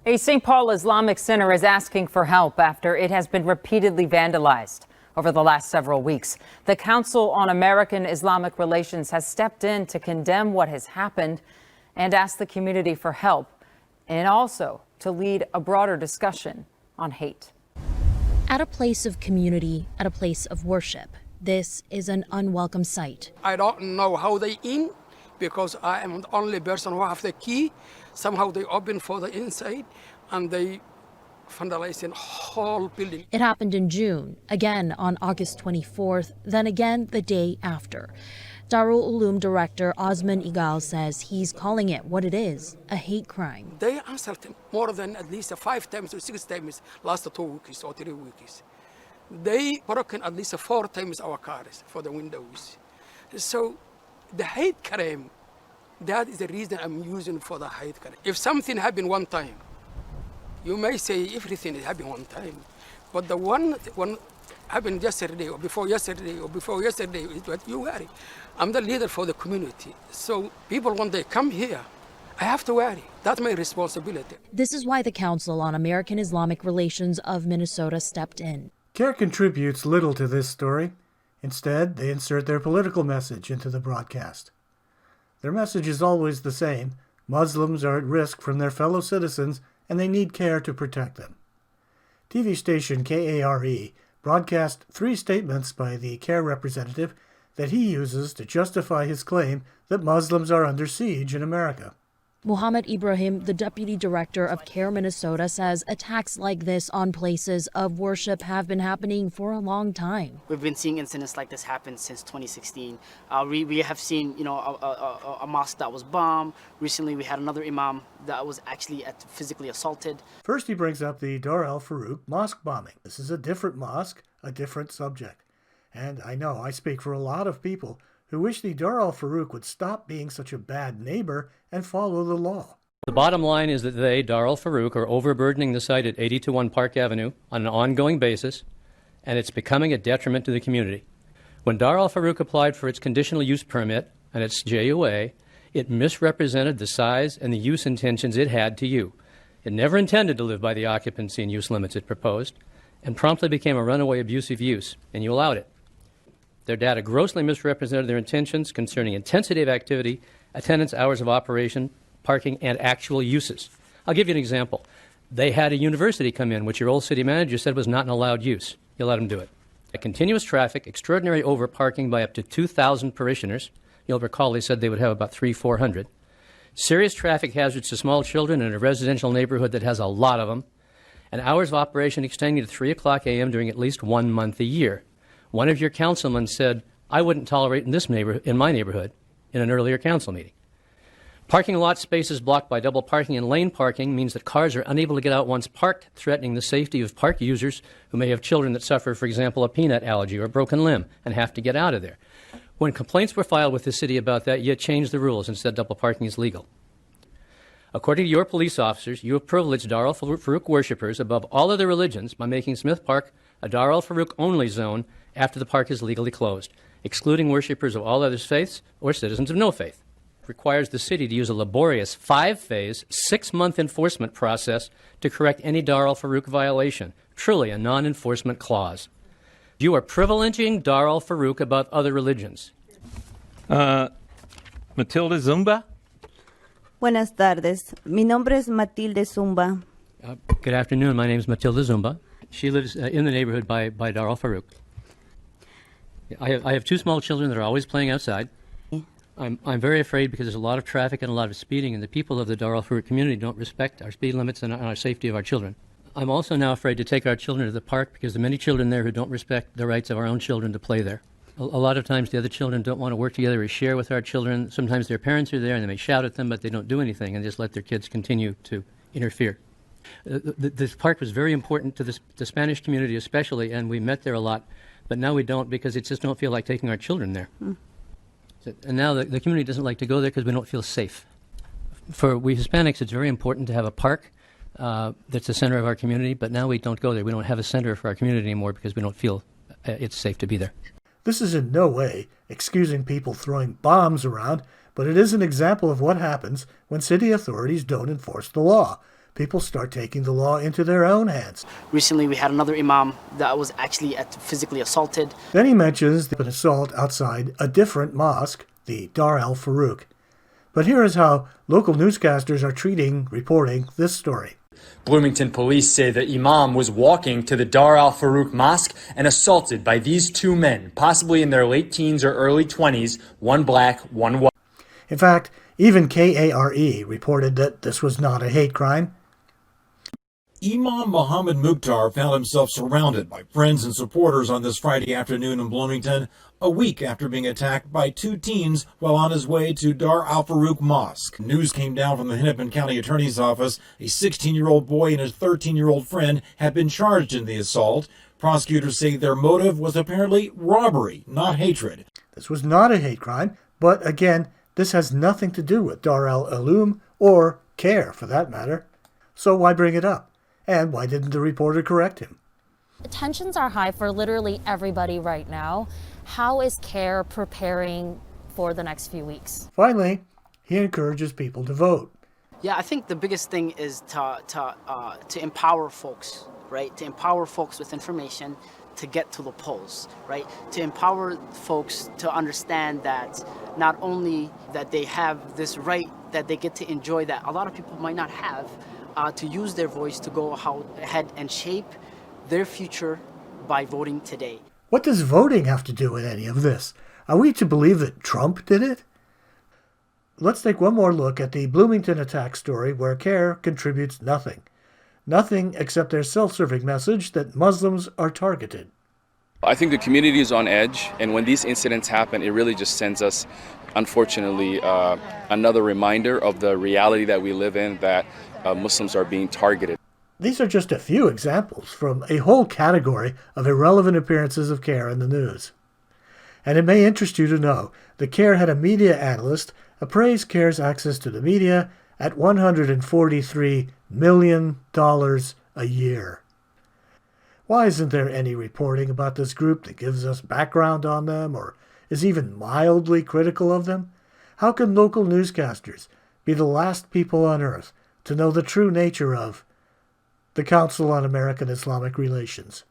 A St. Paul Islamic center is asking for help after it has been repeatedly vandalized over the last several weeks. The Council on American Islamic Relations has stepped in to condemn what has happened and ask the community for help, and also to lead a broader discussion on hate. At a place of community, at a place of worship, this is an unwelcome sight. I don't know how they in, because I am the only person who have the key. Somehow they open for the inside and they vandalize the whole building. It happened in June, again on August 24th, then again the day after. Darul Uloom director Osman Igal says he's calling it what it is, a hate crime. They assaulted more than at least 5 times or 6 times last 2 weeks or 3 weeks. They broken at least 4 times our cars for the windows. So the hate crime, that is the reason I'm using for the hate crime. If something happened one time, you may say everything happened one time, but the one happened yesterday or before yesterday is what you worry. I'm the leader for the community, so people when they come here, I have to worry. That's my responsibility. This is why the Council on American Islamic Relations of Minnesota stepped in. CAIR contributes little to this story. Instead, they insert their political message into the broadcast. Their message is always the same. Muslims are at risk from their fellow citizens, and they need CAIR to protect them. TV station CAIR broadcast 3 statements by the CAIR representative that he uses to justify his claim that Muslims are under siege in America. Muhammad Ibrahim, the deputy director of CAIR Minnesota, says attacks like this on places of worship have been happening for a long time. We've been seeing incidents like this happen since 2016. We have seen, a mosque that was bombed. Recently, we had another imam that was actually physically assaulted. First, he brings up the Dar al-Farouk mosque bombing. This is a different mosque, a different subject. And I know I speak for a lot of people who wish the Dar al-Farouk would stop being such a bad neighbor and follow the law. The bottom line is that they, Dar al-Farouk, are overburdening the site at 82-1 Park Avenue on an ongoing basis, and it's becoming a detriment to the community. When Dar al-Farouk applied for its conditional use permit and its JUA, it misrepresented the size and the use intentions it had to you. It never intended to live by the occupancy and use limits it proposed, and promptly became a runaway abusive use, and you allowed it. Their data grossly misrepresented their intentions concerning intensity of activity, attendance, hours of operation, parking, and actual uses. I'll give you an example. They had a university come in, which your old city manager said was not an allowed use. You let them do it. A continuous traffic, extraordinary overparking by up to 2,000 parishioners. You'll recall they said they would have about 300-400. Serious traffic hazards to small children in a residential neighborhood that has a lot of them. And hours of operation extending to 3 o'clock a.m. during at least 1 month a year. One of your councilmen said, I wouldn't tolerate in my neighborhood in an earlier council meeting. Parking lot spaces blocked by double parking and lane parking means that cars are unable to get out once parked, threatening the safety of park users who may have children that suffer, for example, a peanut allergy or a broken limb and have to get out of there. When complaints were filed with the city about that, you changed the rules and said double parking is legal. According to your police officers, you have privileged Dar al-Farouk worshippers above all other religions by making Smith Park a Dar al-Farouk only zone after the park is legally closed, excluding worshippers of all other faiths or citizens of no faith. It requires the city to use a laborious 5-phase, 6-month enforcement process to correct any Dar al-Farouk violation, truly a non-enforcement clause. You are privileging Dar al-Farouk above other religions. Matilda Zumba? Buenas tardes. Mi nombre es Matilde Zumba. Good afternoon. My name is Matilda Zumba. She lives in the neighborhood by Dar al-Farouk. I have 2 small children that are always playing outside. I'm very afraid because there's a lot of traffic and a lot of speeding, and the people of the Dar al-Farouk community don't respect our speed limits and our safety of our children. I'm also now afraid to take our children to the park because there are many children there who don't respect the rights of our own children to play there. A lot of times the other children don't want to work together or share with our children. Sometimes their parents are there and they may shout at them, but they don't do anything and just let their kids continue to interfere. This park was very important to the Spanish community especially, and we met there a lot. But now we don't because it just don't feel like taking our children there. And now the community doesn't like to go there because we don't feel safe. For we Hispanics, it's very important to have a park that's the center of our community, but now we don't go there. We don't have a center for our community anymore because we don't feel it's safe to be there. This is in no way excusing people throwing bombs around, but it is an example of what happens when city authorities don't enforce the law. people start taking the law into their own hands. Recently, we had another imam that was actually physically assaulted. Then he mentions an assault outside a different mosque, the Dar al-Farouk. But here is how local newscasters are reporting this story. Bloomington police say the imam was walking to the Dar al-Farouk mosque and assaulted by these two men, possibly in their late teens or early 20s, one black, one white. In fact, even CAIR reported that this was not a hate crime. Imam Mohammed Mukhtar found himself surrounded by friends and supporters on this Friday afternoon in Bloomington, a week after being attacked by two teens while on his way to Dar al-Farouk Mosque. News came down from the Hennepin County Attorney's Office. A 16-year-old boy and his 13-year-old friend had been charged in the assault. Prosecutors say their motive was apparently robbery, not hatred. This was not a hate crime, but again, this has nothing to do with Dar al-Uloom or CAIR for that matter. So why bring it up? And why didn't the reporter correct him? Tensions are high for literally everybody right now. How is CAIR preparing for the next few weeks? Finally, he encourages people to vote. Yeah, I think the biggest thing is to empower folks, right? To empower folks with information to get to the polls, right? To empower folks to understand that not only that they have this right that they get to enjoy that a lot of people might not have, to use their voice to go ahead and shape their future by voting today. What does voting have to do with any of this? Are we to believe that Trump did it? Let's take one more look at the Bloomington attack story where CAIR contributes nothing. Nothing except their self-serving message that Muslims are targeted. I think the community is on edge, and when these incidents happen, it really just sends us, unfortunately, another reminder of the reality that we live in, that Muslims are being targeted. These are just a few examples from a whole category of irrelevant appearances of CAIR in the news. And it may interest you to know that CAIR had a media analyst appraise CAIR's access to the media at $143 million a year. Why isn't there any reporting about this group that gives us background on them or is even mildly critical of them? How can local newscasters be the last people on earth to know the true nature of the Council on American Islamic Relations?